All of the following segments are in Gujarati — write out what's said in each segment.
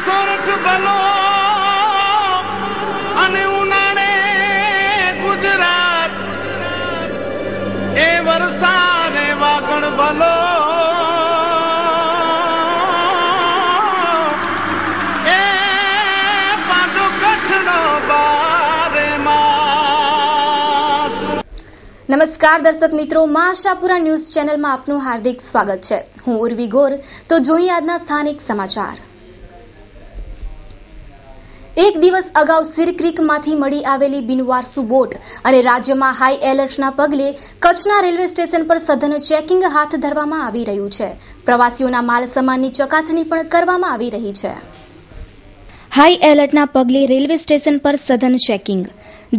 સોરઠ બલો અને ઉનાળે ગુજરાત એ વરસાદે વાગણ બલો એ પાછો કચ્છનો બારે માસ। નમસ્કાર દર્શક મિત્રો, માં આશાપુરા ન્યૂઝ ચેનલમાં આપનું હાર્દિક સ્વાગત છે। હું ઉર્વી ગોર। તો જોઈએ આજના સ્થાનિક સમાચાર। એક દિવસ અગાઉ સિર ક્રીકમાંથી મળી આવેલી બિનવારસુ બોટ અને રાજ્યમાં હાઈ એલર્ટના પગલે કચ્છના રેલવે સ્ટેશન પર સઘન ચેકિંગ હાથ ધરવામાં આવી રહ્યું છે। પ્રવાસીઓના માલ સામાનની ચકાસણી પણ કરવામાં આવી રહી છે। હાઈ એલર્ટના પગલે રેલવે સ્ટેશન પર સઘન ચેકિંગ।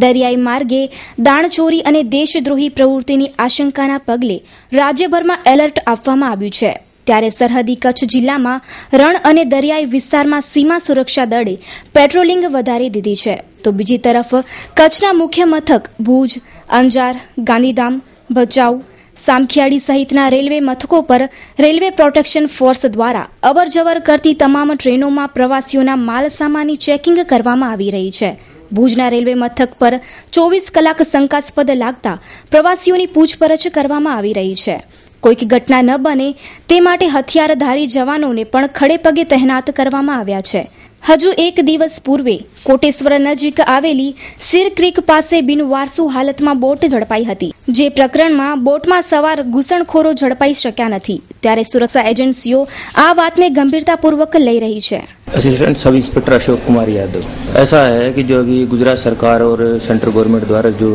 દરિયાઈ માર્ગે દાણચોરી અને દેશદ્રોહી પ્રવૃત્તિની આશંકાના પગલે રાજ્યભરમાં એલર્ટ આપવામાં આવ્યું છે। ત્યારે સરહદી કચ્છ જિલ્લામાં રણ અને દરિયાઈ વિસ્તારમાં સીમા સુરક્ષા દળે પેટ્રોલિંગ વધારી દીધી છે। તો બીજી તરફ કચ્છના મુખ્ય મથક ભુજ, અંજાર, ગાંધીધામ, ભચાઉ, સામખિયાળી સહિતના રેલવે મથકો પર રેલવે પ્રોટેક્શન ફોર્સ દ્વારા અવરજવર કરતી તમામ ટ્રેનોમાં પ્રવાસીઓના માલ સામાનની ચેકિંગ કરવામાં આવી રહી છે। ભુજના રેલવે મથક પર 24 કલાક શંકાસ્પદ લાગતા પ્રવાસીઓની પૂછપરછ કરવામાં આવી રહી છે। કોઈક ઘટના ન બને તે માટે હથિયારધારી જવાનોને પણ ખડે પગે તહેનાત કરવામાં આવ્યા છે। હજુ એક દિવસ પૂર્વે કોટેશ્વર નજીક આવેલી સિર ક્રીક પાસે બિનવારસુ હાલતમાં બોટ ઝડપાઈ હતી, જે પ્રકરણમાં બોટમાં સવાર ઘૂસણખોરો ઝડપાઈ શક્યા નથી। ત્યારે સુરક્ષા एजेंसियों आ बात ने गंभीरतापूर्वक ले रही है। Assistant sub inspector Ashok Kumar Yadav. ऐसा है कि जो अभी गुजरात सरकार और सेंट्रल गवर्नमेंट द्वारा जो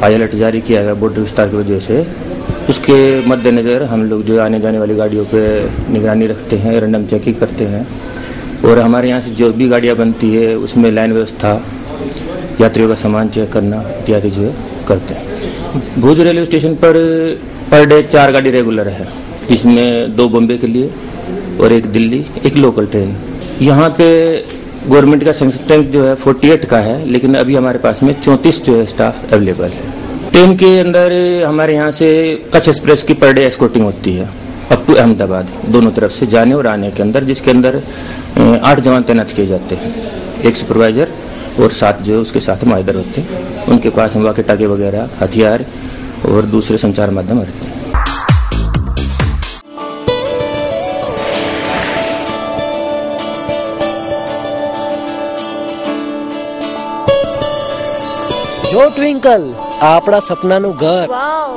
हाई अलर्ट जारी किया गया बॉर्डर विस्तार की वजह से, उसके मद्देनज़र हम लोग जो आने जाने वाली गाड़ियों पे निगरानी रखते हैं, रैंडम चेकिंग करते हैं और हमारे यहाँ से जो भी गाड़ियाँ बनती है उसमें लाइन व्यवस्था, यात्रियों का सामान चेक करना इत्यादि जो है करते हैं। भुज रेलवे स्टेशन पर डे 4 गाड़ी रेगुलर है, इसमें 2 बॉम्बे के लिए और 1 दिल्ली, 1 लोकल ट्रेन। यहाँ पे गवर्नमेंट का सेंक्शन जो है 48 का है, लेकिन अभी हमारे पास में 34 जो है स्टाफ अवेलेबल है। ट्रेन के अंदर हमारे यहाँ से कच्छ एक्सप्रेस की पर डे एस्कॉर्टिंग होती है अप टू अहमदाबाद, दोनों तरफ से जाने और आने के अंदर, जिसके अंदर 8 जवान तैनात किए जाते हैं, 1 सुपरवाइजर और 7 जो है उसके साथ माहिदर होते हैं। उनके पास हम वाकी टाके वगैरह, हथियार और दूसरे संचार माध्यम रहते हैं। જો ટ્વિંકલ, આપણા સપનાનું ઘર। Wow,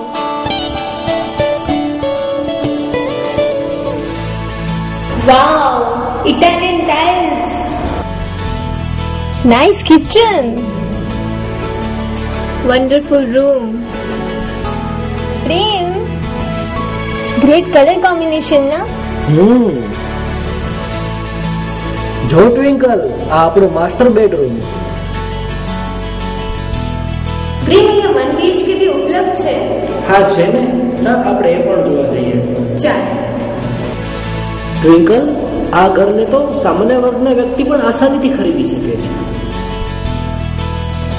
wow, Italian tiles, nice kitchen, wonderful room, Prem, great colour combination ના। જો ટ્વિંકલ, આ આપણો માસ્ટર બેડરૂમ। પ્રેમ, અહીંયા 1 BHK भी ઉપલબ્ધ છે। હા છે ને, ચાલ આપણે એ પણ જોવા જઈએ। ચાલ। ટ્વિંકલ, આ ઘરને તો સામાન્ય વર્ગના વ્યક્તિ પણ આસાનીથી ખરીદી શકે છે।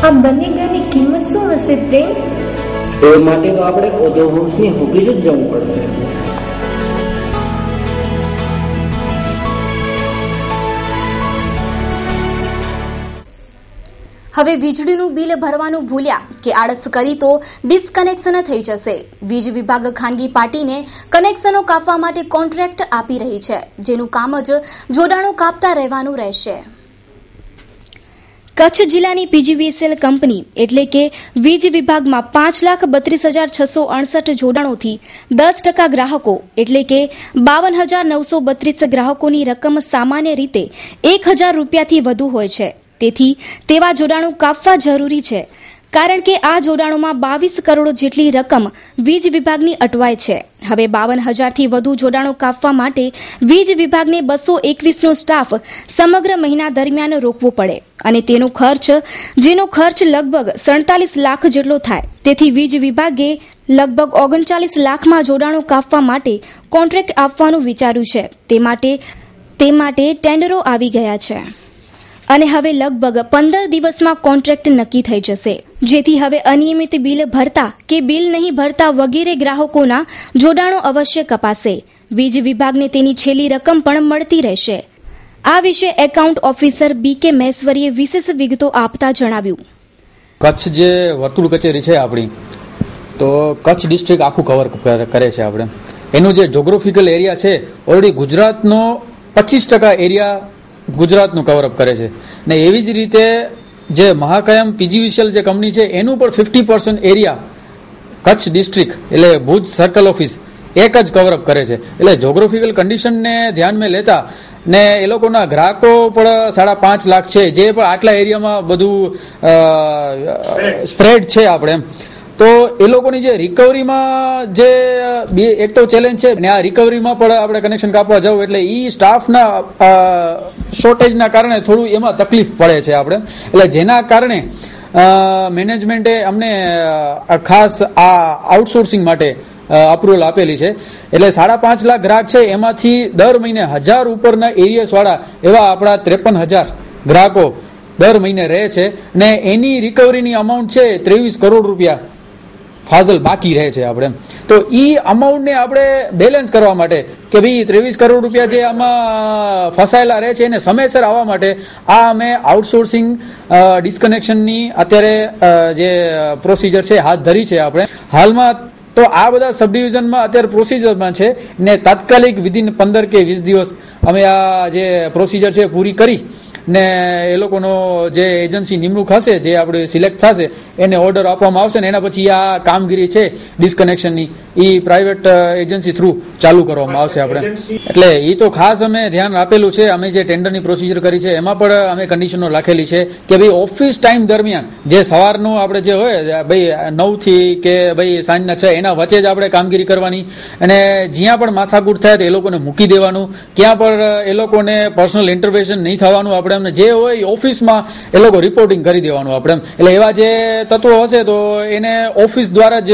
આ બંને ઘરની કિંમત શું હશે પ્રેમ? એ માટે તો આપણે ઓધો હોમ્સની ઓફિસ જ જવું પડશે। હવે વીજળીનું બિલ ભરવાનું ભૂલ્યા કે આળસ કરી તો ડિસ્કનેક્શન થઈ જશે। વીજ વિભાગ ખાનગી પાર્ટીને કનેક્શનો કાપવા માટે કોન્ટ્રાક્ટ આપી રહી છે, જેનું કામ જ જોડાણો કાપતા રહેવાનું રહેશે। કચ્છ જિલ્લાની PGVSL કંપની એટલે કે વીજ વિભાગમાં 5,32,668 જોડાણોથી 10% ગ્રાહકો એટલે કે 52,932 ગ્રાહકોની રકમ સામાન્ય રીતે 1,000 રૂપિયાથી વધુ હોય છે। તેથી તેવા જોડાણો કાપવા જરૂરી છે, કારણ કે આ જોડાણોમાં 22 કરોડ જેટલી રકમ વીજ વિભાગની અટવાય છે। હવે 52,000થી વધુ જોડાણો કાપવા માટે વીજ વિભાગને 221નો સ્ટાફ સમગ્ર મહિના દરમિયાન રોકવો પડે અને જેનો ખર્ચ લગભગ 47 લાખ જેટલો થાય। તેથી વીજ વિભાગે લગભગ 39 લાખમાં જોડાણો કાપવા માટે કોન્ટ્રાક્ટ આપવાનું વિચાર્યું છે। તે માટે ટેન્ડરો આવી ગયા છે અને હવે લગભગ 15 દિવસમાં કોન્ટ્રાક્ટ નક્કી થઈ જશે, જેથી હવે અનિયમિત બિલ ભરતા કે બિલ નહીં ભરતા વગેરે ગ્રાહકોના જોડાણો અવશ્ય કપાશે। વીજ વિભાગને તેની છેલ્લી રકમ પણ મળતી રહેશે। આ વિશે એકાઉન્ટ ઓફિસર BK મહેશ્વરીએ વિશેષ વિગતો આપતા જણાવ્યું. કચ્છ જે વર્તુળ કચેરી છે આપણી, તો કચ્છ ડિસ્ટ્રિક્ટ આખું કવર કરે છે આપણે. એનું જે જોગ્રાફિકલ એરિયા છે ઓલરેડી ગુજરાતનો 25% એરિયા ગુજરાતનું કવરઅપ કરે છે. ને એવી જ રીતે જે મહાકાયમ PGVCL જે કંપની છે એનું પણ 50% એરિયા કચ્છ ડિસ્ટ્રિક્ટ એટલે ભુજ સર્કલ ઓફિસ એક જ કવરઅપ કરે છે. એટલે જોગ્રાફિકલ કન્ડિશનને ધ્યાનમાં લેતા ને એ લોકોના ગ્રાહકો પણ 5.5 લાખ છે, જે પણ આટલા એરિયામાં બધું સ્પ્રેડ છે આપણે. તો એ લોકોની જે રિકવરીમાં જે એક તો ચેલેન્જ છે ને આ રિકવરીમાં પણ આપણે કનેક્શન કાપવા જવું એટલે એ સ્ટાફના શોર્ટેજના કારણે થોડું એમાં તકલીફ પડે છે આપણે. એટલે જેના કારણે મેનેજમેન્ટે અમને ખાસ આ આઉટસોર્સિંગ માટે અપ્રુવલ આપેલી છે. એટલે 5.5 લાખ ગ્રાહક છે, એમાંથી દર મહિને 1000 ઉપરના એરિયસ વાળા એવા આપણા 53,000 ગ્રાહકો દર મહિને રહે છે ને એની રિકવરીની અમાઉન્ટ છે 23 કરોડ રૂપિયા ફાઝલ બાકી રહે છે આપણે. તો એ અમાઉન્ટને આપણે બેલેન્સ કરવા માટે કે ભાઈ 23 કરોડ રૂપિયા જે આમાં ફસાયેલા રહે છે એને સમયસર આવવા માટે આ અમે આઉટસોર્સિંગ ડિસ્કનેક્શનની અત્યારે જે પ્રોસિજર છે હાથ ધરી છે આપણે હાલમાં. તો આ બધા સબ ડિવિઝનમાં અત્યારે પ્રોસિજરમાં છે ને તાત્કાલિક વિધિન 15 કે 20 દિવસ અમે આ જે પ્રોસિજર છે પૂરી કરી ને એ લોકોનો જે એજન્સી નિમણૂક હશે જે આપણે સિલેક્ટ થશે એને ઓર્ડર આપવામાં આવશે ને એના પછી આ કામગીરી છે ડિસ્કનેક્શનની એ પ્રાઇવેટ એજન્સી થ્રુ ચાલુ કરવામાં આવશે આપણે. એટલે એ તો ખાસ અમે ધ્યાન આપેલું છે. અમે જે ટેન્ડરની પ્રોસિજર કરી છે એમાં પણ અમે કન્ડિશનો રાખેલી છે કે ભાઈ ઓફિસ ટાઈમ દરમિયાન જે સવારનું આપણે જે હોય ભાઈ 9 થી કે ભાઈ સાંજના 6 એના વચ્ચે જ આપણે કામગીરી કરવાની અને જ્યાં પણ માથાકૂટ થાય તો એ લોકોને મૂકી દેવાનું, ક્યાં પણ એ લોકોને પર્સનલ ઇન્ટરવેન્શન નહીં થવાનું. આપણે જે હોય ઓફિસમાં એ લોકો રિપોર્ટિંગ કરી દેવાનું આપણે. એટલે એવા જે તત્વો હશે તો એને ઓફિસ દ્વારા જ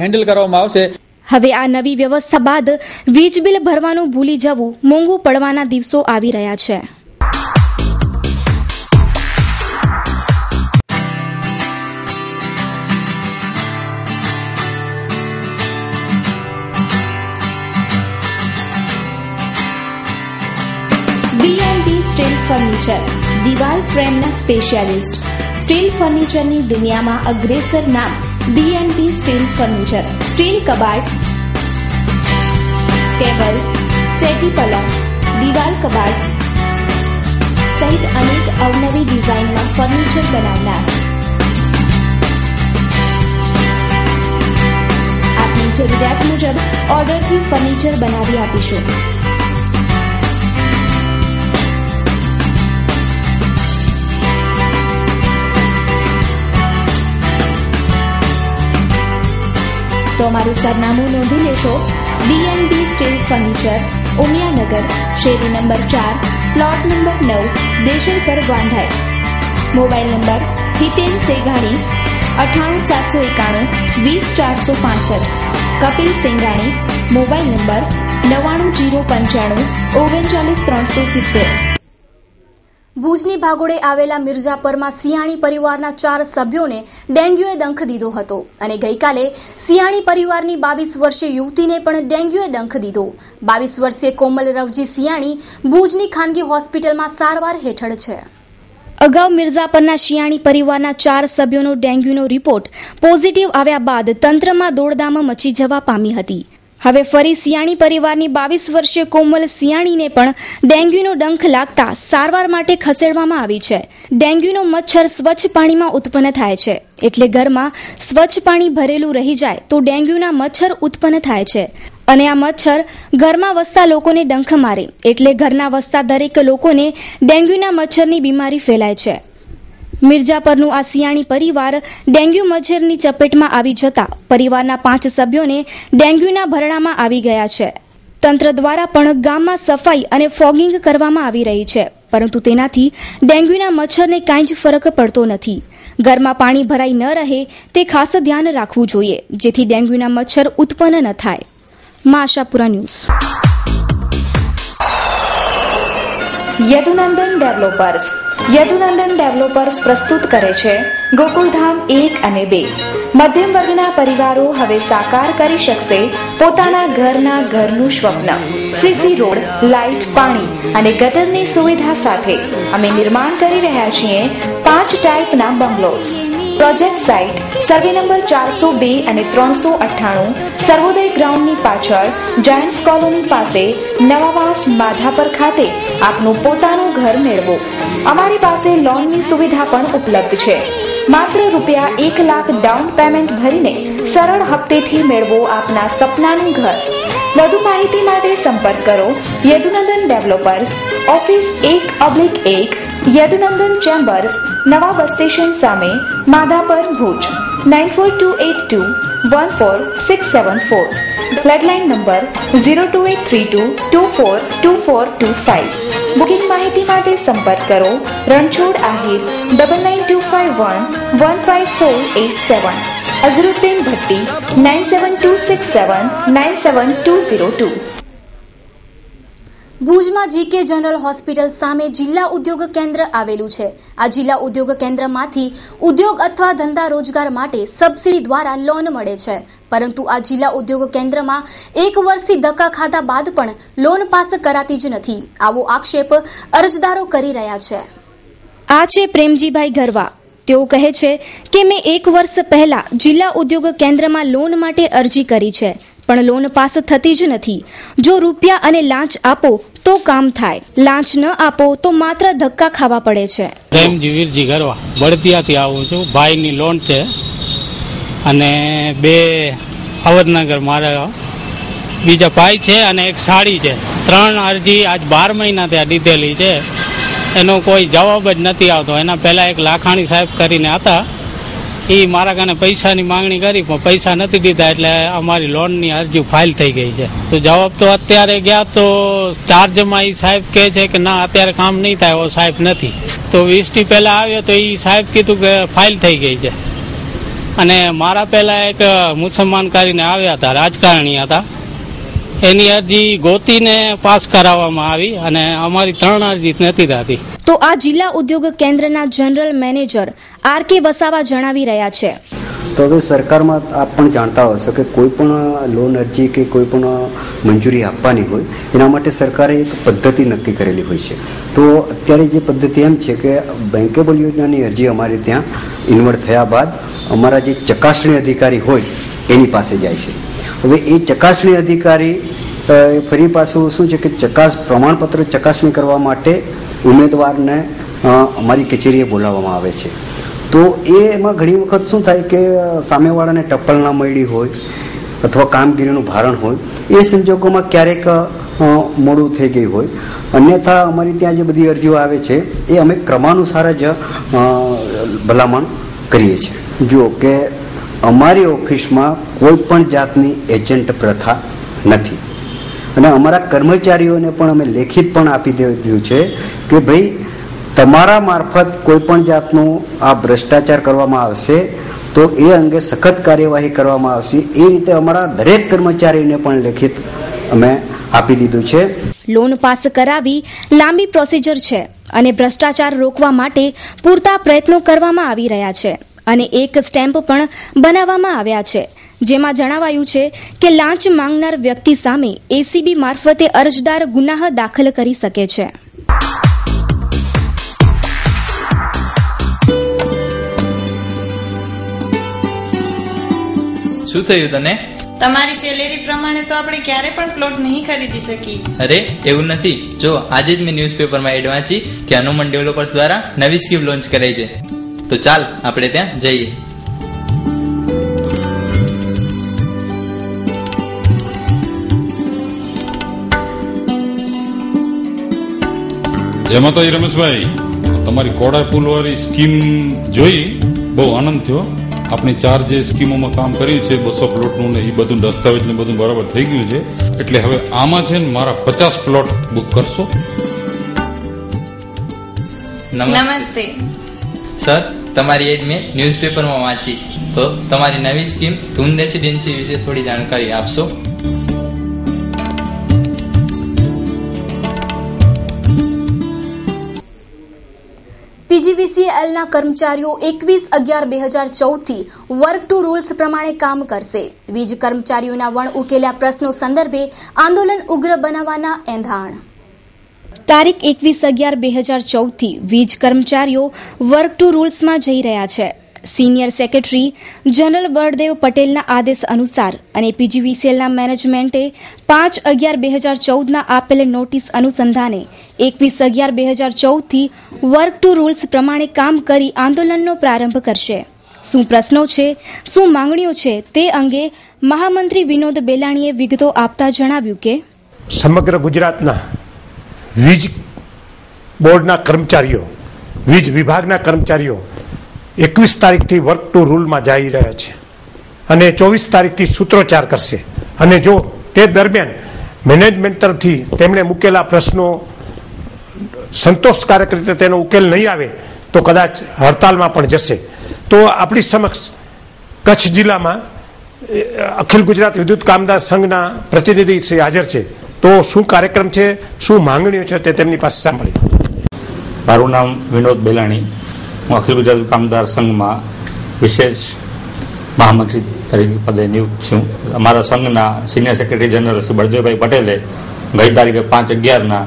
હેન્ડલ કરવામાં આવશે. હવે આ નવી વ્યવસ્થા બાદ વીજ બિલ ભરવાનું ભૂલી જવું મોંઘું પડવાના દિવસો આવી રહ્યા છે. B&B સ્ટીલ ફર્નિચર દિવાલ ફ્રેમના સ્પેશિયાલિસ્ટ. સ્ટીલ ફર્નિચરની દુનિયામાં અગ્રેસર નામ B&B સ્ટીલ ફર્નિચર. સ્ટીલ કબાટ, ટેબલ, સેટી પલંગ, દિવાલ કબાટ સહિત અનેક અવનવી ડિઝાઇનમાં ફર્નિચર બનાવનાર. આપની જરૂરિયાત મુજબ ઓર્ડરથી ફર્નિચર બનાવી આપીશું. તો અમારું સરનામું નોંધી લેશો. B&B સ્ટીલ ફર્નિચર, ઉમિયાનગર, શેરી number 4, plot number 9, Deshalpar, Vandhai. Mobile number 77 Senghani 98 791 20 465. Kapil Senghani. Mobile number 99 095 39 370. ભુજની ભાગોળે આવેલા મિર્જાપરમાં સિયાણી પરિવારના 4 સભ્યોને ડેન્ગ્યુએ ડંખ દીધો હતો અને ગઈકાલે સિયાણી પરિવારની 22 વર્ષીય યુવતીને પણ ડેન્ગ્યુએ ડંખ દીધો. 22 વર્ષીય કોમલ રવજી સિયાણી ભુજની ખાનગી હોસ્પિટલમાં સારવાર હેઠળ છે. અગાઉ મિર્જાપરના શિયાણી પરિવારના 4 સભ્યોનો ડેન્ગ્યુનો રિપોર્ટ પોઝિટિવ આવ્યા બાદ તંત્રમાં દોડધામ મચી જવા પામી હતી. હવે ફરી સિયાણી પરિવારની 22 વર્ષીય કોમલ સિયાણીને પણ ડેન્ગ્યુનો ડંખ લાગતા સારવાર માટે ખસેડવામાં આવી છે. ડેન્ગ્યુનો મચ્છર સ્વચ્છ પાણીમાં ઉત્પન્ન થાય છે, એટલે ઘરમાં સ્વચ્છ પાણી ભરેલું રહી જાય તો ડેન્ગ્યુના મચ્છર ઉત્પન્ન થાય છે અને આ મચ્છર ઘરમાં વસતા લોકોને ડંખ મારે એટલે ઘરના વસતા દરેક લોકોને ડેન્ગ્યુના મચ્છરની બીમારી ફેલાય છે. મિર્જાપરનું આ સિયાણી પરિવાર ડેન્ગ્યુ મચ્છરની ચપેટમાં આવી જતા પરિવારના 5 સભ્યોને ડેન્ગ્યુના ભરણામાં આવી ગયા છે. તંત્ર દ્વારા પણ ગામમાં સફાઈ અને ફોગિંગ કરવામાં આવી રહી છે, પરંતુ તેનાથી ડેન્ગ્યુના મચ્છરને કાંઈ જ ફરક પડતો નથી. ઘરમાં પાણી ભરાઈ ન રહે તે ખાસ ધ્યાન રાખવું જોઈએ, જેથી ડેન્ગ્યુના મચ્છર ઉત્પન્ન ન થાય. Ashapura news. Yadunandan developers. Yadunandan developers પ્રસ્તુત કરે છે ગોકુલધામ 1 અને 2. મધ્યમ વર્ગના પરિવારો હવે સાકાર કરી શકશે પોતાના ઘરનું સ્વપ્ન. સીસી રોડ, લાઇટ, પાણી અને ગટરની સુવિધા સાથે અમે નિર્માણ કરી રહ્યા છીએ 5 ટાઈપના bungalows. Project site survey number 402 અને 398 સર્વોદય ગ્રાઉન્ડની પાછળ જાયન્ટ્સ કોલોની પાસે નવાવાસ માધાપર ખાતે આપનું પોતાનું ઘર મેળવો. અમારી પાસે લોનની સુવિધા પણ ઉપલબ્ધ છે. માત્ર ₹1 લાખ ડાઉન પેમેન્ટ ભરીને સરળ હપ્તેથી મેળવો આપના સપનાનું ઘર. વધુ માહિતી માટે સંપર્ક કરો Yadunandan developers, office 1/1, Yadunandan chambers, નવા બસ સ્ટેશન સામે, Madhapar, Bhuj. 9428214674. Landline number 02832242425. Booking માહિતી માટે સંપર્ક કરો રણછોડ આહિર 9925115487, અઝરુદ્દીન ભટ્ટી 9726797202. ભુજમાં જીકે જનરલ હોસ્પિટલ સામે જિલ્લા ઉદ્યોગ કેન્દ્ર આવેલું છે. આ જિલ્લા ઉદ્યોગ કેન્દ્રમાંથી ઉદ્યોગ અથવા ધંધા રોજગાર માટે સબસિડી દ્વારા લોન મળે છે, પરંતુ આ જિલ્લા ઉદ્યોગ કેન્દ્રમાં 1 વર્ષથી ધક્કા ખાધા બાદ પણ લોન પાસ કરાતી જ નથી. આવો આક્ષેપ અરજદારો કરી રહ્યા છે. આ છે પ્રેમજીભાઈ ગરવા. તેઓ કહે છે કે મેં 1 વર્ષ પહેલા જિલ્લા ઉદ્યોગ કેન્દ્રમાં લોન માટે અરજી કરી છે, પણ લોન પાસ થતી જ નથી. જો રૂપિયા અને લાંચ આપો તો કામ થાય, લાંચ ન આપો તો માત્ર ધક્કા ખાવા પડે છે. પ્રેમજી વીરજી ગરવા, બળદિયાથી આવું છું. ભાઈની લોન છે અને 2 અવધનગર મારા બીજા ભાઈ છે અને એક સાડી છે. 3 અરજી આજ 12 મહિના ત્યાં દીધેલી છે, એનો કોઈ જવાબ જ નથી આવતો. એના પહેલા એક લાખાણી સાહેબ કરીને હતા, એ મારા કાને પૈસાની માંગણી કરી પણ પૈસા નથી દીધા, એટલે અમારી લોનની અરજી ફાઇલ થઈ ગઈ છે. તો જવાબ તો અત્યારે ગયા તો ચાર્જમાં એ સાહેબ કહે છે કે ના અત્યારે કામ નહીં થાય, એવો સાહેબ નથી. તો 20 પહેલા આવ્યો તો એ સાહેબ કીધું કે ફાઇલ થઈ ગઈ છે. અને મારા પહેલા એક મુસલમાન કરીને આવ્યા હતા, રાજકારણી હતા, એની અરજી ગોતીને પાસ કરાવવામાં આવી અને અમારી 3 અરજી નથી થતી. તો આ જિલ્લા ઉદ્યોગ કેન્દ્રના જનરલ મેનેજર આર.કે. વસાવા જણાવી રહ્યા છે. તો હવે સરકારમાં આપ પણ જાણતા હશો કે કોઈ પણ લોન અરજી કે કોઈ પણ મંજૂરી આપવાની હોય એના માટે સરકારે એક પદ્ધતિ નક્કી કરેલી હોય છે. તો અત્યારે જે પદ્ધતિ એમ છે કે બેન્કેબલ યોજનાની અરજી અમારે ત્યાં ઇન્વર્ટ થયા બાદ અમારા જે ચકાસણી અધિકારી હોય એની પાસે જાય છે. હવે એ ચકાસણી અધિકારી ફરી પાછું શું છે કે પ્રમાણપત્ર ચકાસણી કરવા માટે ઉમેદવારને અમારી કચેરીએ બોલાવવામાં આવે છે. તો એમાં ઘણી વખત શું થાય કે સામેવાળાને ટપ્પલ ના મળી હોય અથવા કામગીરીનું ભારણ હોય, એ સંજોગોમાં ક્યારેક મોડું થઈ ગયું હોય. અન્યથા અમારી ત્યાં જે બધી અરજીઓ આવે છે એ અમે ક્રમાનુસાર જ ભલામણ કરીએ છીએ. જુઓ કે અમારી ઓફિસમાં કોઈ પણ જાતની એજન્ટ પ્રથા નથી અને અમારા કર્મચારીઓને પણ અમે લેખિત પણ આપી દીધું છે કે ભાઈ તમારા મારફત કોઈ પણ જાતનું આ ભ્રષ્ટાચાર કરવામાં આવશે તો એ અંગે સખત કાર્યવાહી કરવામાં આવશે. એ રીતે અમારા દરેક કર્મચારીને પણ લેખિત અમે આપી દીધું છે. લોન પાસ કરાવી લાંબી પ્રોસિજર છે અને ભ્રષ્ટાચાર રોકવા માટે પૂરતા પ્રયત્નો કરવામાં આવી રહ્યા છે અને એક સ્ટેમ્પ પણ બનાવવામાં આવ્યા છે, જેમાં જણાવાયું છે કે લાંચ માંગનાર વ્યક્તિ સામે એસીબી મારફતે અરજદાર ગુનાહ દાખલ કરી શકે છે. શું થયું તને? તમારી સેલેરી પ્રમાણે તો આપણે ક્યારે પણ પ્લોટ નહીં ખરીદી શકીએ. અરે એવું નથી. જો આજે જ મેં ન્યૂઝપેપરમાં એડ વાંચી કે હનુમાન ડેવલપર્સ દ્વારા નવી સ્કીમ લોન્ચ કરાઈ છે. તો ચાલ આપણે ત્યાં જઈએ. જય માતાજી રમેશભાઈ, તમારી કોડા પુલ વાળી સ્કીમ જોઈ બહુ આનંદ થયો. આપણી 4 જે સ્કીમોમાં કામ કર્યું છે 200 પ્લોટનું ને એ બધું દસ્તાવેજ ને બધું બરાબર થઈ ગયું છે. એટલે હવે આમાં છે ને મારા 50 પ્લોટ બુક કરશો. નમસ્તે સર, તમારી એડ મેં ન્યૂઝપેપરમાં વાંચી, તો તમારી નવી સ્કીમ ધૂન રેસિડેન્સી વિશે થોડી જાણકારી આપશો? પીજીવીસીએલના કર્મચારીઓ 21/11/2014 થી વર્ક ટુ રૂલ્સ પ્રમાણે કામ કરશે. વીજ કર્મચારીઓના વણ ઉકેલ્યા પ્રશ્નો સંદર્ભે આંદોલન ઉગ્ર બનાવવાના એંધાણ. તારીખ 21/11/2014 થી વીજ કર્મચારીઓ વર્ક ટુ રૂલ્સમાં જઈ રહ્યા છે. સિનિયર સેક્રેટરી જનરલ બળદેવ પટેલના આદેશ અનુસાર અને પીજીવીસીએલના મેનેજમેન્ટે 5/11/2014ના આપેલ નોટિસ અનુસંધાને 21/11/2014 થી વર્ક ટુ રૂલ્સ પ્રમાણે કામ કરી આંદોલનનો પ્રારંભ કરશે. શું પ્રશ્નો છે, શું માંગણીઓ છે તે અંગે મહામંત્રી વિનોદ બેલાણીએ વિગતો આપતા જણાવ્યું કે સમગ્ર ગુજરાતના વીજ બોર્ડના કર્મચારીઓ, વીજ વિભાગના કર્મચારીઓ 21 તારીખથી વર્ક ટુ રૂલમાં જઈ રહ્યા છે અને 24 તારીખથી સૂત્રોચ્ચાર કરશે. અને જો તે દરમિયાન મેનેજમેન્ટ તરફથી તેમણે મૂકેલા પ્રશ્નો સંતોષકારક રીતે તેનો ઉકેલ નહીં આવે તો કદાચ હડતાલમાં પણ જશે. તો આપણી સમક્ષ કચ્છ જિલ્લામાં અખિલ ગુજરાત વિદ્યુત કામદાર સંઘના પ્રતિનિધિ શ્રી હાજર છે. તો શું કાર્યક્રમ છે, શું માંગણીઓ છે તે તેમની પાસે સાંભળી. મારું નામ વિનોદ બેલાણી. હું અખિલ ગુજરાત કામદાર સંઘમાં વિશેષ મહામંત્રી તરીકે પદે નિયુક્ત છું. અમારા સંઘના સિનિયર સેક્રેટરી જનરલ શ્રી બળદેવભાઈ પટેલે ગઈ તારીખે 5/11ના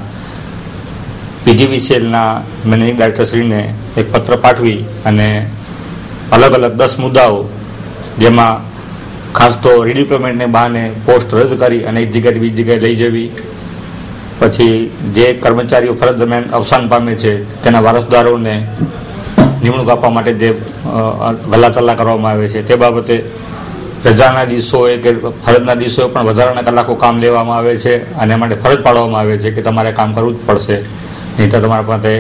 પીજીવીસીએલના મેનેજિંગ ડાયરેક્ટરશ્રીને એક પત્ર પાઠવી અને અલગ અલગ 10 મુદ્દાઓ, જેમાં ખાસ તો રીડિપ્લોયમેન્ટને બહાને પોસ્ટ રદ કરી અને એક જગ્યાએ બીજી જગ્યાએ લઈ જવી, પછી જે કર્મચારીઓ ફરજ દરમિયાન અવસાન પામે છે તેના વારસદારોને નિમણૂક આપવા માટે જે વહેલા તલ્લા કરવામાં આવે છે તે બાબતે રજાના દિવસોએ કે ફરજના દિવસોએ પણ વધારાના કલાકો કામ લેવામાં આવે છે અને એ માટે ફરજ પાડવામાં આવે છે કે તમારે કામ કરવું જ પડશે, નહીં તો તમારા પાસે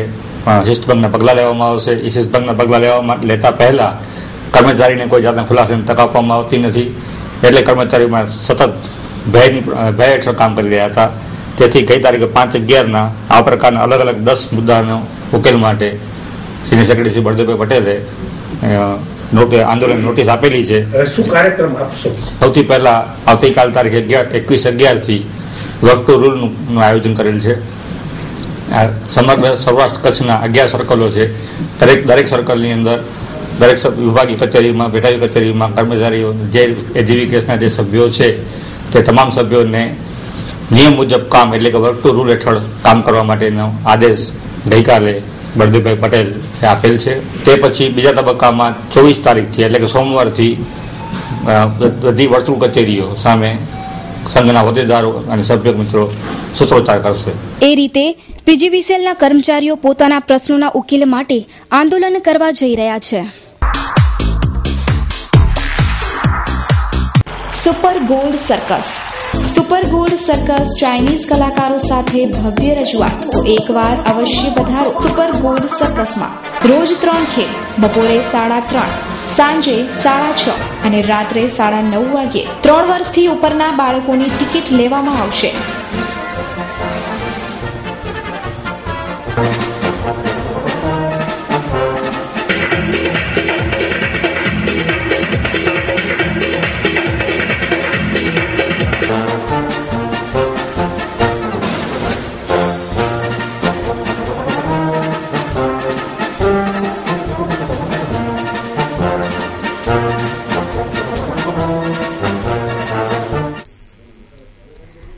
શિસ્તભંગના પગલાં લેવામાં આવશે. એ શિસ્તભંગના પગલાં લેતા પહેલાં કર્મચારીને કોઈ જાતના ખુલાસાની તક આપવામાં આવતી નથી. એટલે કર્મચારીઓમાં સતત ભય હેઠળ કામ કરી રહ્યા હતા. તેથી ગઈ તારીખે 5/11ના આ પ્રકારના અલગ અલગ 10 મુદ્દાનો ઉકેલ માટે સિનિયર સેક્રેટરી શ્રી બળદેવભાઈ પટેલે આંદોલન નોટિસ આપેલી છે. શું કાર્યક્રમ આપશો? સૌથી પહેલા આવતીકાલ તારીખે 21/11થી વર્ક ટુ રૂલનું આયોજન કરેલ છે. સમગ્ર સૌરાષ્ટ્ર કચ્છના 11 સર્કલો છે. દરેક સર્કલની અંદર દરેક વિભાગીય કચેરીમાં, પેટા કચેરીમાં કર્મચારીઓ જે એજીવીકેસના જે સભ્યો છે તે તમામ સભ્યોને નિયમ મુજબ કામ એટલે કે વર્ક ટુ રૂલ હેઠળ કામ કરવા માટેનો આદેશ ગઈકાલે બળદેવભાઈ પટેલ આપેલ છે. તે પછી બીજા તબક્કામાં 24 તારીખથી એટલે કે સોમવારથી બધી વર્તુળ કચેરીઓ સામે સંઘના હોદ્દેદારો અને સભ્ય મિત્રો સૂત્રોચ્ચાર કરશે. એ રીતે પીજીવીસીએલના કર્મચારીઓ પોતાના પ્રશ્નોના ઉકેલ માટે આંદોલન કરવા જઈ રહ્યા છે. Super gold circus. Super gold circus Chinese કલાકારો સાથે ભવ્ય રજૂઆત. તો એકવાર અવશ્ય પધારો સુપર ગોલ્ડ સર્કસમાં. રોજ 3 ખેલ, બપોરે 3:30, સાંજે 6:30 અને રાત્રે 9:30 વાગ્યે 3 વર્ષથી ઉપરના બાળકોની ટિકિટ લેવામાં આવશે.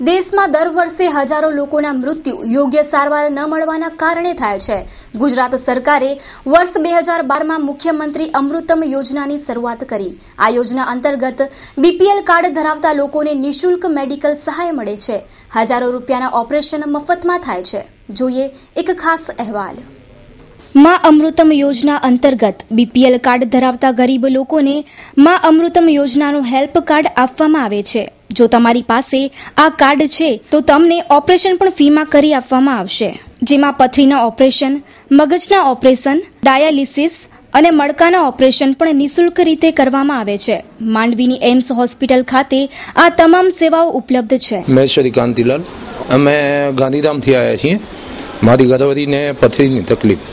દેશમાં દર વર્ષે હજારો લોકોના મૃત્યુ યોગ્ય સારવાર ન મળવાના કારણે થાય છે. ગુજરાત સરકારે વર્ષ 2012માં મુખ્યમંત્રી અમૃતમ યોજનાની શરૂઆત કરી. આ યોજના અંતર્ગત બીપીએલ કાર્ડ ધરાવતા લોકોને નિઃશુલ્ક મેડિકલ સહાય મળે છે. હજારો રૂપિયાના ઓપરેશન મફતમાં થાય છે. જોઈએ એક ખાસ અહેવાલ. માં અમૃતમ યોજના અંતર્ગત બીપીએલ કાર્ડ ધરાવતા ગરીબ લોકોને માં અમૃતમ યોજનાનું હેલ્પ કાર્ડ આપવામાં આવે છે. જો તમારી પાસે આ કાર્ડ છે તો તમને ઓપરેશન પણ ફ્રીમાં કરી આપવામાં આવશે, જેમાં પથરીના ઓપરેશન, મગજના ઓપરેશન, ડાયાલિસિસ અને મણકાના ઓપરેશન પણ નિઃશુલ્ક રીતે કરવામાં આવે છે. માંડવીની એમ્સ હોસ્પિટલ ખાતે આ તમામ સેવાઓ ઉપલબ્ધ છે. મેં શ્રી કાંતિલાલ, અમે ગાંધીધામથી આવ્યા છીએ. મારી ઘરવાળીને પથરીની તકલીફ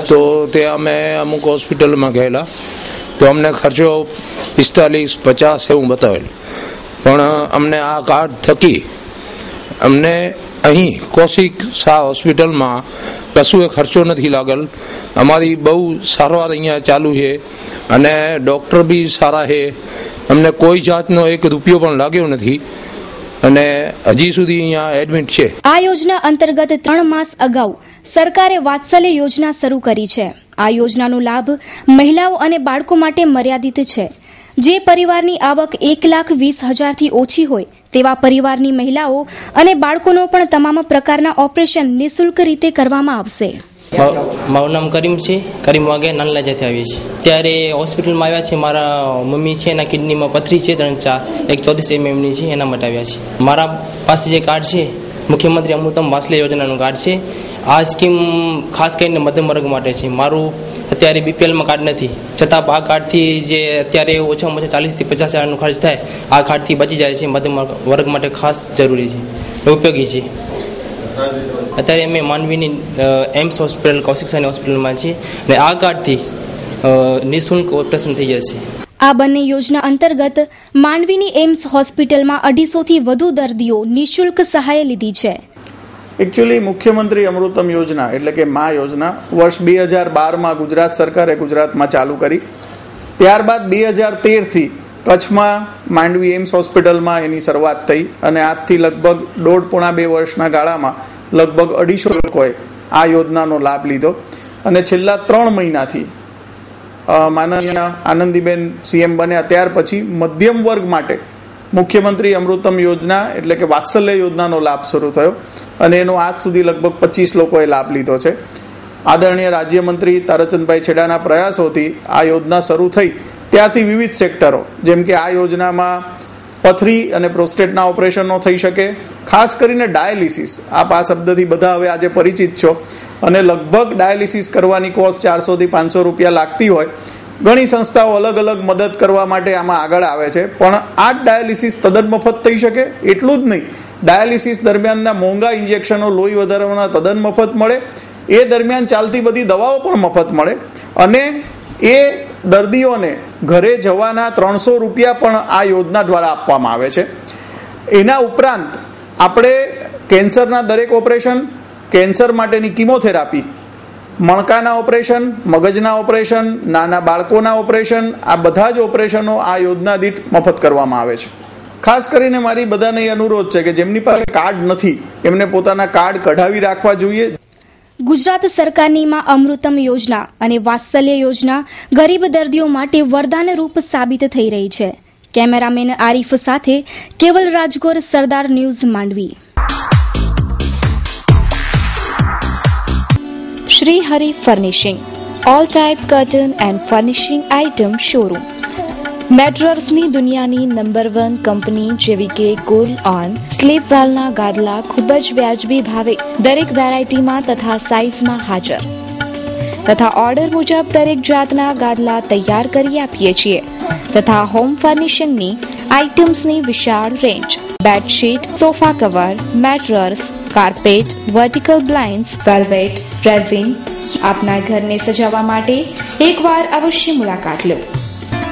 તો ત્યાં અમે અમુક હોસ્પિટલમાં ગયેલા તો અમને ખર્ચો 45-50 એવું બતાવેલ, પણ અમને આ કાર્ડ થકી અમને અહીં કૌશિક શાહ હોસ્પિટલમાં કશું એ ખર્ચો નથી લાગેલ. અમારી બહુ સારવાર અહીંયા ચાલુ છે અને ડૉક્ટર બી સારા છે. અમને કોઈ જાતનો એક રૂપિયો પણ લાગ્યો નથી અને હજી સુધી અહીંયા એડમિટ છે. આ યોજના અંતર્ગત 3 માસ અગાઉ સરકારે વાત્સલ્ય યોજના શરૂ કરી છે. આ યોજનાનો લાભ મહિલાઓ અને બાળકો માટે મર્યાદિત છે. જે પરિવારની આવક 1,20,000 થી ઓછી હોય તેવા પરિવારની મહિલાઓ અને બાળકોનો પણ તમામ પ્રકારના ઓપરેશન નિઃશુલ્ક રીતે કરવામાં આવશે. મારું નામ કરીમ છે. કરીમ વાગે નાનલા જતી આવીએ છીએ. ત્યારે હોસ્પિટલમાં આવ્યા છે. મારા મમ્મી છે, એના કિડનીમાં પથરી છે 3-4, એક 34 mmની છે, એના માટે આવ્યા છે. મારા પાસે જે કાર્ડ છે મુખ્યમંત્રી અમૃતમ વાત્સલ્ય યોજનાનું કાર્ડ છે. આ સ્કીમ ખાસ કરીને મધ્યમ વર્ગ માટે છે. મારું અત્યારે બીપીએલમાં કાર્ડ નથી, છતાં આ કાર્ડથી જે અત્યારે ઓછામાં ઓછા 40 થી 50 હજારનો ખર્ચ થાય, આ કાર્ડથી બચી જાય છે. મધ્યમ વર્ગ માટે ખાસ જરૂરી છે, ઉપયોગી છે. અત્યારે અમે માંડવીની એમ્સ હોસ્પિટલ, કૌશિક શાહ હોસ્પિટલમાં છીએ અને આ કાર્ડથી નિઃશુલ્ક ઓપરેશન થઈ જશે. આ બંને યોજના અંતર્ગત માંડવીની એમ્સ હોસ્પિટલમાં 250 થી વધુ દર્દીઓ નિઃશુલ્ક સહાય લીધી છે. એકચ્યુઅલી મુખ્યમંત્રી અમૃતમ યોજના એટલે કે મા યોજના વર્ષ 2012માં ગુજરાત સરકારે ગુજરાતમાં ચાલુ કરી. ત્યારબાદ 2013થી કચ્છમાં માંડવી એમ્સ હોસ્પિટલમાં એની શરૂઆત થઈ અને આજથી લગભગ 1.5-2 વર્ષના ગાળામાં લગભગ 250 લોકોએ આ યોજનાનો લાભ લીધો અને છેલ્લા 3 મહિનાથી માનનીય આનંદીબેન સીએમ બન્યા ત્યાર પછી મધ્યમ વર્ગ માટે મુખ્યમંત્રી અમૃતમ યોજના એટલે કે વાત્સલ્ય યોજનાનો લાભ શરૂ થયો અને એનો આજ સુધી લગભગ 25 લોકોએ લાભ લીધો છે. આદરણીય રાજ્યમંત્રી તારાચંદભાઈ છેડાના પ્રયાસોથી આ યોજના શરૂ થઈ ત્યારથી વિવિધ સેક્ટરો જેમ કે આ યોજનામાં પથરી અને પ્રોસ્ટેટના ઓપરેશનો થઈ શકે, ખાસ કરીને ડાયાલિસિસ. આપ આ શબ્દથી બધા હવે આજે પરિચિત છો અને લગભગ ડાયાલિસિસ કરવાની કોસ્ટ 400 થી 500 રૂપિયા લાગતી હોય. ઘણી સંસ્થાઓ અલગ અલગ મદદ કરવા માટે આમાં આગળ આવે છે, પણ આ ડાયાલિસિસ તદ્દન મફત થઈ શકે. એટલું જ નહીં, ડાયાલિસિસ દરમિયાનના મોંઘા ઇન્જેક્શનો, લોહી વધારવાના તદ્દન મફત મળે. એ દરમિયાન ચાલતી બધી દવાઓ પણ મફત મળે અને એ દર્દીઓને ઘરે જવાના 300 રૂપિયા પણ આ યોજના દ્વારા આપવામાં આવે છે. એના ઉપરાંત આપણે કેન્સરના દરેક ઓપરેશન, કેન્સર માટેની કિમોથેરાપી, મણકાના ઓપરેશન, મગજના ઓપરેશન, નાના બાળકોના ઓપરેશન, આ બધા જ ઓપરેશનો આ યોજના દીઠ મફત કરવામાં આવે છે. ખાસ કરીને મારી બધાને એ અનુરોધ છે કે જેમની પાસે કાર્ડ નથી એમને પોતાના કાર્ડ કઢાવી રાખવા જોઈએ. ગુજરાત સરકારની માં અમૃતમ યોજના અને વાત્સલ્ય યોજના ગરીબ દર્દીઓ માટે વરદાનરૂપ સાબિત થઈ રહી છે. કેમેરામેન આરીફ સાથે Keval Rajgor, Sardar news, Mandvi. Shri Hari furnishing, all type curtain and furnishing item showroom. મેટ્રસની દુનિયાની નંબર 1 કંપની જેવી કે કુલ ઓન, સ્લીપ વેલના ગાદલા ખૂબ જ વ્યાજબી ભાવે દરેક વેરાયટીમાં તથા સાઇઝમાં હાજર તથા ઓર્ડર મુજબ દરેક જાતના ગાદલા તૈયાર કરી આપીએ છીએ તથા હોમ ફર્નિશિંગની આઇટમ્સની વિશાળ રેન્જ. Bedsheet, sofa cover, mattress, carpet, vertical blinds, velvet, resin. આપના ઘરને સજાવવા માટે એકવાર અવશ્ય મુલાકાત લો.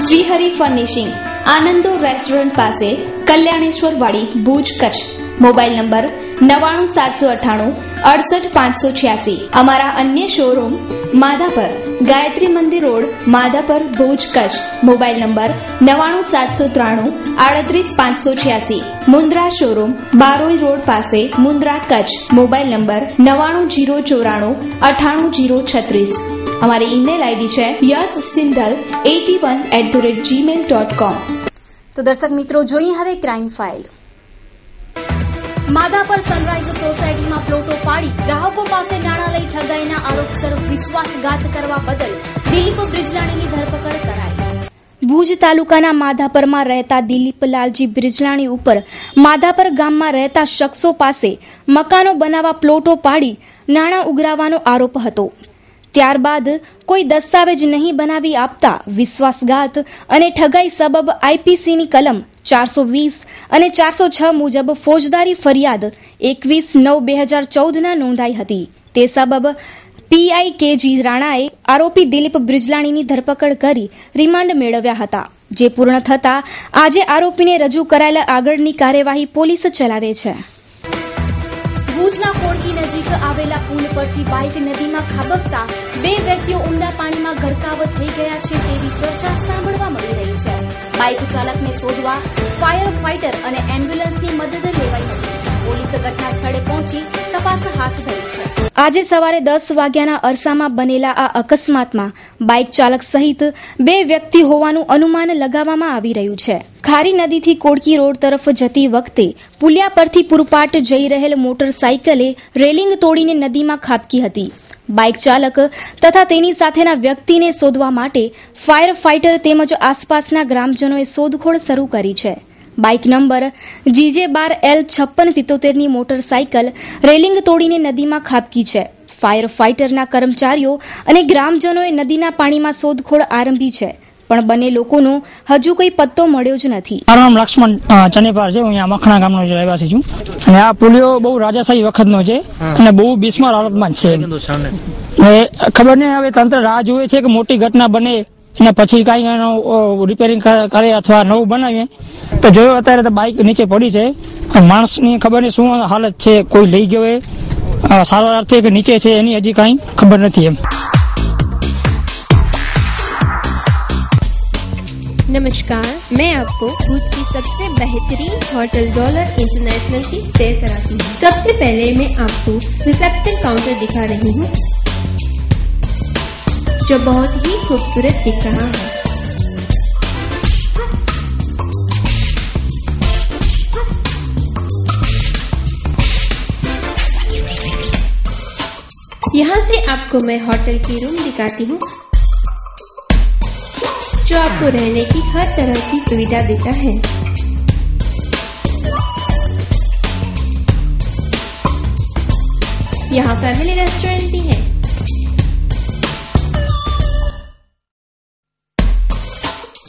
શ્રી હરિ ફર્નિશિંગ, આનંદો રેસ્ટોરન્ટ પાસે, કલ્યાણેશ્વર વાડી, ભુજ, કચ્છ. મોબાઈલ નંબર 997098 અમારા અન્ય શોરૂમ માધાપર, ગાયત્રી મંદિર road, Madhapar, Bhuj, Kutch. Mobile number 9970383586. Mundra showroom Baroi road પાસે, મુન્દ્રા, કચ્છ. Mobile number 9904988036. અમારી ઈમેલ આઈડી છે yassinghal81@gmail.com. તો દર્શક મિત્રો, જોઈએ હવે ક્રાઇમ ફાઇલ. માધાપર સનરાઈઝ સોસાયટીમાં પ્લોટો પાડી ગ્રાહકો પાસે નાણાં લઈ ઠગાઈના આરોપસર વિશ્વાસઘાત કરવા બદલ દિલીપ બ્રિજલાણીની ધરપકડ કરાઈ. ભુજ તાલુકાના માધાપરમાં રહેતા દિલીપલાલજી બ્રિજલાણી ઉપર માધાપર ગામમાં રહેતા શખ્સો પાસે મકાનો બનાવવા પ્લોટો પાડી નાણાં ઉઘરાવવાનો આરોપ હતો. ત્યારબાદ કોઈ દસ્તાવેજ નહીં બનાવી આપતા વિશ્વાસઘાત અને ઠગાઈ સબબ આઈપીસીની કલમ 420 અને 406 મુજબ ફોજદારી ફરિયાદ 21/9/2014 નોંધાઈ હતી. તે સબબ પીઆઈ કેજી રાણાએ આરોપી દિલીપ બ્રિજલાણીની ધરપકડ કરી રિમાન્ડ મેળવ્યા હતા, જે પૂર્ણ થતા આજે આરોપીને રજૂ કરાયેલા આગળની કાર્યવાહી પોલીસ ચલાવે છે. ભુજના કોડકી નજીક આવેલા પુલ પરથી બાઇક નદીમાં ખાબકતા 2 વ્યક્તિઓ ઊંડા પાણીમાં ગરકાવ થઈ ગયા છે તેવી ચર્ચા સાંભળવા મળી રહી છે. બાઇક ચાલકને શોધવા ફાયર ફાઇટર અને એમ્બ્યુલન્સની મદદ લેવાઈ હતી. પોલીસ ઘટના સ્થળે પહોંચી તપાસ હાથ ધરી છે. આજે સવારે 10 વાગ્યાના અરસામાં બનેલા આ અકસ્માતમાં બાઇક ચાલક સહિત 2 વ્યક્તિ હોવાનું અનુમાન લગાવવામાં આવી રહ્યું છે. ખારી નદીથી કોડકી રોડ તરફ જતી વખતે પુલિયા પરથી પૂરપાટ જઈ રહેલ મોટરસાઇકલે રેલિંગ તોડીને નદીમાં ખાબકી હતી. બાઇક ચાલક તથા તેની સાથેના વ્યક્તિને શોધવા માટે ફાયર ફાઇટર તેમજ આસપાસના ગ્રામજનોએ શોધખોળ શરૂ કરી છે. બાઇક નંબર GJ12L5677 ની મોટરસાઇકલ રેલિંગ તોડીને નદીમાં ખાબકી છે. ફાયર ફાઇટરના કર્મચારીઓ અને ગ્રામજનોએ નદીના પાણીમાં શોધખોળ આરંભી છે, પણ બંને લોકોનો હજુ કોઈ પત્તો મળ્યો જ નથી. મારું નામ લક્ષ્મણ ચનેપાર છે. હું અહીંયા મખણા ગામનો રહેવાસી છું અને આ પુલિયો બહુ રાજાશાહી વખતનો છે અને બહુ બિસ્માર હાલતમાં જ છે. ખબર નહીં હવે તંત્ર રાહ જોવે છે કે મોટી ઘટના બને અને પછી કાંઈ એનું રિપેરિંગ કરે અથવા નવું બનાવીએ. તો જોયું અત્યારે તો બાઇક નીચે પડી છે. માણસની ખબર નહીં શું હાલત છે, કોઈ લઈ ગયો હોય સારવાર અર્થે કે નીચે છે એની હજી કાંઈ ખબર નથી એમ. नमस्कार, मैं आपको भूज की सबसे बेहतरीन होटल डॉलर इंटरनेशनल की सैर कराती हूँ. सबसे पहले मैं आपको रिसेप्शन काउंटर दिखा रही हूँ जो बहुत ही खूबसूरत दिख रहा है. यहाँ से आपको मैं होटल की रूम दिखाती हूँ जो आपको रहने की हर तरह की सुविधा देता है. यहाँ फैमिली रेस्टोरेंट भी है.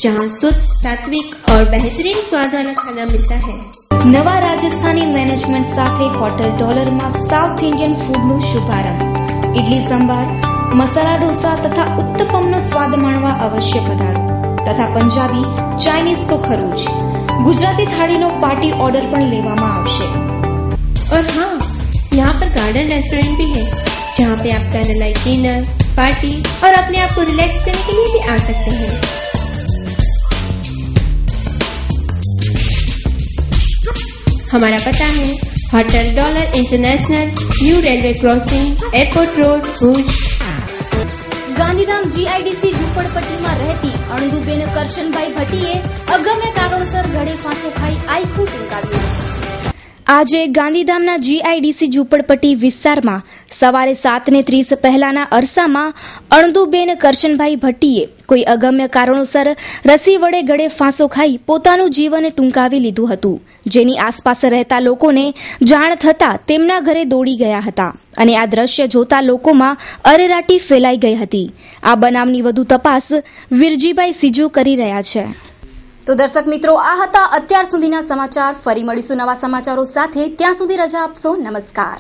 जहाँ शुद्ध, सात्विक और बेहतरीन स्वाद वाला खाना मिलता है. નવા રાજસ્થાની મેનેજમેન્ટ સાથે હોટલ ડોલરમાં સાઉથ ઇન્ડિયન ફૂડનો શુભારંભ. ઇડલી સંભાર, મસાલા ઢોસા તથા ઉત્તપમનો સ્વાદ માણવા અવશ્ય પધારો. તથા પંજાબી, ચાઇનીઝ તો ખરું જ, ગુજરાતી થાળીનો પાર્ટી ઓર્ડર પણ લેવામાં આવશે. और हाँ, यहाँ पर गार्डन रेस्टोरेंट भी है जहाँ पे आप कैंडल लाइट डिनर, पार्टी और अपने आप को रिलैक्स करने के लिए भी आ सकते हैं. हमारा पता है hotel dollar international, new railway crossing, airport road, Bhuj. Gandhidham GIDC ઝૂંપડપટ્ટીમાં રહેતી અણદુબેન કરશનભાઈ ભટ્ટીએ અગમ્ય કારણોસર ગળે ફાંસો ખાઈ આખું ટૂંકાવ્યું. આજે ગાંધીધામના GIDC ઝૂંપડપટ્ટી વિસ્તારમાં સવારે 7:30 પહેલાના અરસામાં અણદુબેન કરશનભાઈ ભટ્ટીએ કોઈ અગમ્ય કારણોસર રસી વડે ગળે ફાંસો ખાઈ પોતાનું જીવન ટૂંકાવી લીધું હતું, જેની આસપાસ રહેતા લોકોને જાણ થતાં તેમના ઘરે દોડી ગયા હતા અને આ દ્રશ્ય જોતા લોકોમાં અરેરાટી ફેલાઈ ગઈ હતી. આ બનાવની વધુ તપાસ વીરજીભાઈ સીજુ કરી રહ્યા છે. તો દર્શક મિત્રો, આ હતા અત્યાર સુધીના સમાચાર. ફરી મળીશું નવા સમાચારો સાથે. ત્યાં સુધી રજા આપશો. નમસ્કાર.